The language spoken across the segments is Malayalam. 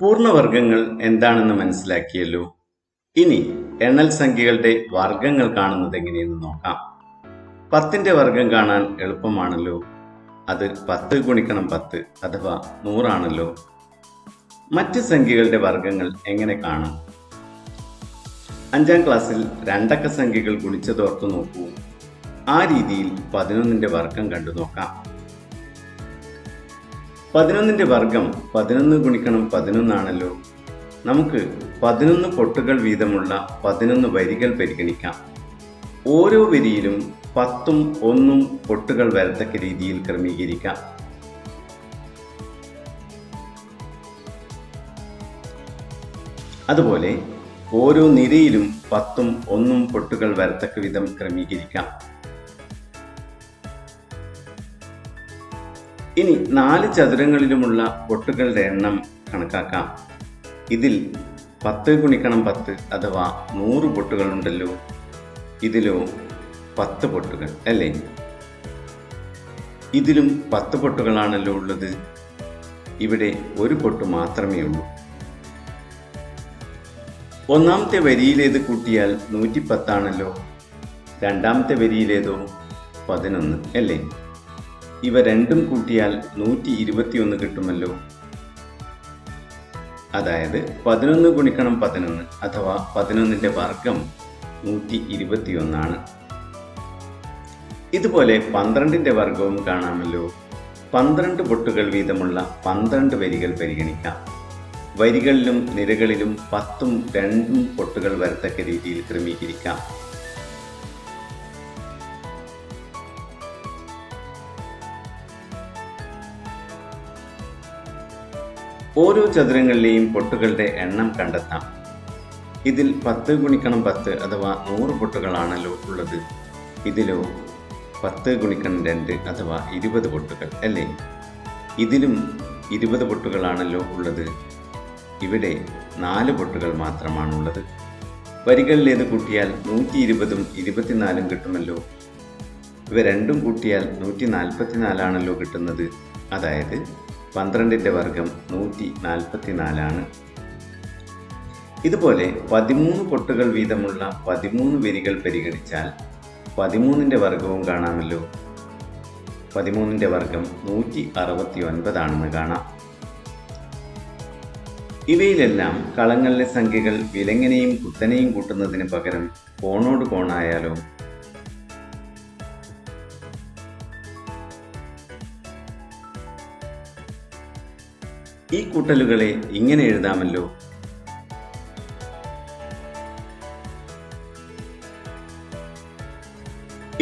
പൂർണ്ണവർഗങ്ങൾ എന്താണെന്ന് മനസ്സിലാക്കിയല്ലോ. ഇനി എണ്ണൽ സംഖ്യകളുടെ വർഗങ്ങൾ കാണുന്നത് എങ്ങനെയെന്ന് നോക്കാം. 10ന്റെ വർഗം കാണാൻ എളുപ്പമാണല്ലോ. അത് 10 ഗുണിക്കണം 10 അഥവാ 100 ആണല്ലോ. മറ്റ് സംഖ്യകളുടെ വർഗങ്ങൾ എങ്ങനെ കാണും? 5ാം ക്ലാസ്സിൽ രണ്ടക്ക സംഖ്യകൾ ഗുണിച്ചതോർത്തു നോക്കൂ. ആ രീതിയിൽ 11ന്റെ വർഗം കണ്ടു നോക്കാം. 11ന്റെ വർഗം 11 ഗുണിക്കണം 11 ആണല്ലോ. നമുക്ക് 11 പൊട്ടുകൾ വീതമുള്ള 11 വരികൾ പരിഗണിക്കാം. ഓരോ വരിയിലും 10ഉം 1ഉം പൊട്ടുകൾ വരത്തക്ക രീതിയിൽ ക്രമീകരിക്കാം. അതുപോലെ ഓരോ നിരയിലും 10ഉം 1ഉം പൊട്ടുകൾ വരത്തക്ക വിധം ക്രമീകരിക്കാം. ഇനി 4 ചതുരങ്ങളിലുമുള്ള പൊട്ടുകളുടെ എണ്ണം കണക്കാക്കാം. ഇതിൽ 10 ഗുണിക്കണം 10 അഥവാ 100 പൊട്ടുകളുണ്ടല്ലോ. ഇതിലോ 10 പൊട്ടുകൾ അല്ലേ? ഇതിലും 10 പൊട്ടുകളാണല്ലോ ഉള്ളത്. ഇവിടെ ഒരു പൊട്ട് മാത്രമേ ഉള്ളൂ. ഒന്നാമത്തെ വരിയിലേത് കൂട്ടിയാൽ 110 ആണല്ലോ. രണ്ടാമത്തെ വരിയിലേതോ 11 അല്ലേ? ഇവ രണ്ടും കൂട്ടിയാൽ 121 കിട്ടുമല്ലോ. അതായത് 11 ഗുണിക്കണം 11 അഥവാ 11ന്റെ വർഗം 121 ആണ്. ഇതുപോലെ 12ന്റെ വർഗവും കാണാമല്ലോ. 12 പൊട്ടുകൾ വീതമുള്ള 12 വരികൾ പരിഗണിക്കാം. വരികളിലും നിരകളിലും 10ഉം 2ഉം പൊട്ടുകൾ വരത്തക്ക രീതിയിൽ ക്രമീകരിക്കാം. ഓരോ ചതുരങ്ങളിലെയും പൊട്ടുകളുടെ എണ്ണം കണ്ടെത്താം. ഇതിൽ 10 ഗുണിക്കണം 10 അഥവാ 100 പൊട്ടുകളാണല്ലോ ഉള്ളത്. ഇതിലോ 10 ഗുണിക്കണം 2 അഥവാ 20 പൊട്ടുകൾ അല്ലേ? ഇതിലും 20 പൊട്ടുകളാണല്ലോ ഉള്ളത്. ഇവിടെ 4 പൊട്ടുകൾ മാത്രമാണുള്ളത്. വരികളിലേത് കൂട്ടിയാൽ 120ഉം 24ഉം കിട്ടുമല്ലോ. ഇവ രണ്ടും കൂട്ടിയാൽ 144 ആണല്ലോ കിട്ടുന്നത്. അതായത് 12ന്റെ വർഗം 144 ആണ്. ഇതുപോലെ 13 പൊട്ടുകൾ വീതമുള്ള 13 വരികൾ പരിഗണിച്ചാൽ 13ന്റെ വർഗവും കാണാമല്ലോ. 13ന്റെ വർഗം 169 ആണെന്ന് കാണാം. ഇവയിലെല്ലാം കളങ്ങളിലെ സംഖ്യകൾ വിലങ്ങനെയും കുത്തനെയും കൂട്ടുന്നതിന് പകരം കോണോട് കോണായാലോ? ഈ കൂട്ടലുകളെ ഇങ്ങനെ എഴുതാമല്ലോ.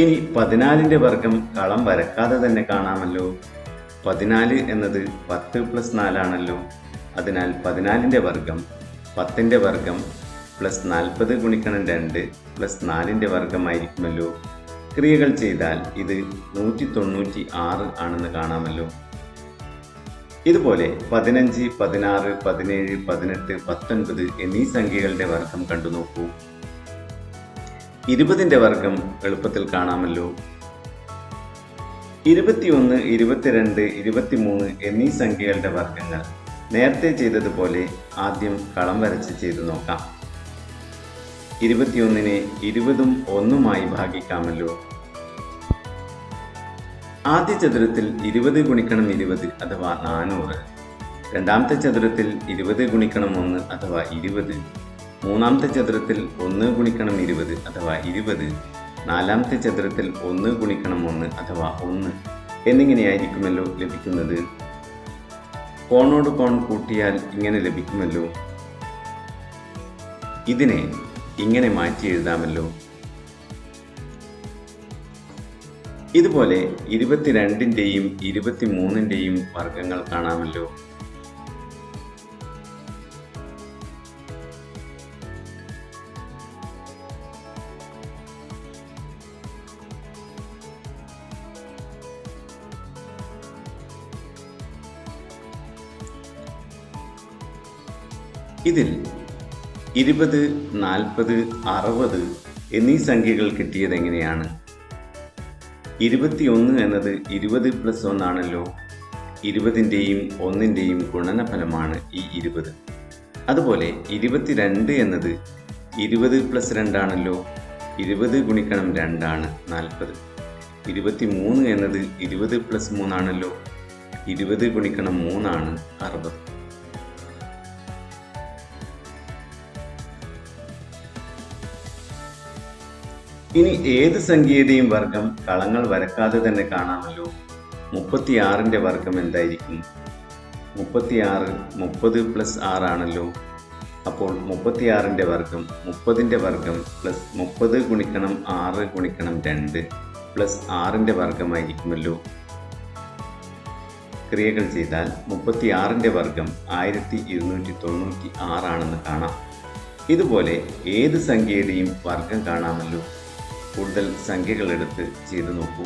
ഇനി 14ന്റെ വർഗം കളം വരക്കാതെ തന്നെ കാണാമല്ലോ. 14 എന്നത് 10 + 4 ആണല്ലോ. അതിനാൽ 14ന്റെ വർഗം 10ന്റെ വർഗം പ്ലസ് 40 ഗുണിക്കണം 2 പ്ലസ് 4ന്റെ വർഗമായിരിക്കുമല്ലോ. ക്രിയകൾ ചെയ്താൽ ഇത് 196 ആണെന്ന് കാണാമല്ലോ. ഇതുപോലെ 15, 16, 17, 18, 19 എന്നീ സംഖ്യകളുടെ വർഗം കണ്ടു നോക്കൂ. 20ന്റെ വർഗം എളുപ്പത്തിൽ കാണാമല്ലോ. 21, 22, 23 എന്നീ സംഖ്യകളുടെ വർഗങ്ങൾ നേരത്തെ ചെയ്തതുപോലെ ആദ്യം കളം വരച്ച് ചെയ്തു നോക്കാം. 21നെ 20ഉം 1ഉമായി ഭാഗിക്കാമല്ലോ. ആദ്യ ചതുരത്തിൽ 20 ഗുണിക്കണം 20 അഥവാ 400. രണ്ടാമത്തെ ചതുരത്തിൽ 20 ഗുണിക്കണം 1 അഥവാ 20. മൂന്നാമത്തെ ചതുരത്തിൽ 1 ഗുണിക്കണം 20 അഥവാ 20. നാലാമത്തെ ചതുരത്തിൽ 1 ഗുണിക്കണം 1 അഥവാ 1 എന്നിങ്ങനെയായിരിക്കുമല്ലോ ലഭിക്കുന്നത്. കോണോട് കോൺ കൂട്ടിയാൽ ഇങ്ങനെ ലഭിക്കുമല്ലോ. ഇതിനെ ഇങ്ങനെ മാറ്റി എഴുതാമല്ലോ. ഇതുപോലെ 22ന്റെയും 23ന്റെയും വർഗങ്ങൾ കാണാമല്ലോ. ഇതിൽ 20, 40, 60 എന്നീ സംഖ്യകൾ കിട്ടിയത് എങ്ങനെയാണ്? 21 എന്നത് 20 + 1 ആണല്ലോ. 20ൻ്റെയും 1ൻ്റെയും ഗുണനഫലമാണ് ഈ 20. അതുപോലെ 22 എന്നത് 20 പ്ലസ് 2 ആണല്ലോ. 20 ഗുണിക്കണം 2 ആണ് 40. 23 എന്നത് 20 പ്ലസ് 3 ആണല്ലോ. 20 ഗുണിക്കണം 3 ആണ് 60. ഇനി ഏത് സംഖ്യയുടെയും വർഗം കളങ്ങൾ വരക്കാതെ തന്നെ കാണാമല്ലോ. 36ൻ്റെ വർഗം എന്തായിരിക്കും? 36 30 പ്ലസ് 6 ആണല്ലോ. അപ്പോൾ 36ൻ്റെ വർഗം 30ൻ്റെ വർഗം പ്ലസ് 30 ഗുണിക്കണം 6 ഗുണിക്കണം 2 പ്ലസ് 6ൻ്റെ വർഗമായിരിക്കുമല്ലോ. ക്രിയകൾ ചെയ്താൽ 36ൻ്റെ വർഗം 1296 ആണെന്ന് കാണാം. ഇതുപോലെ ഏത് സംഖ്യയുടെയും വർഗം കാണാമല്ലോ. കൂടുതൽ സംഖ്യകളെടുത്ത് ചെയ്തു നോക്കൂ.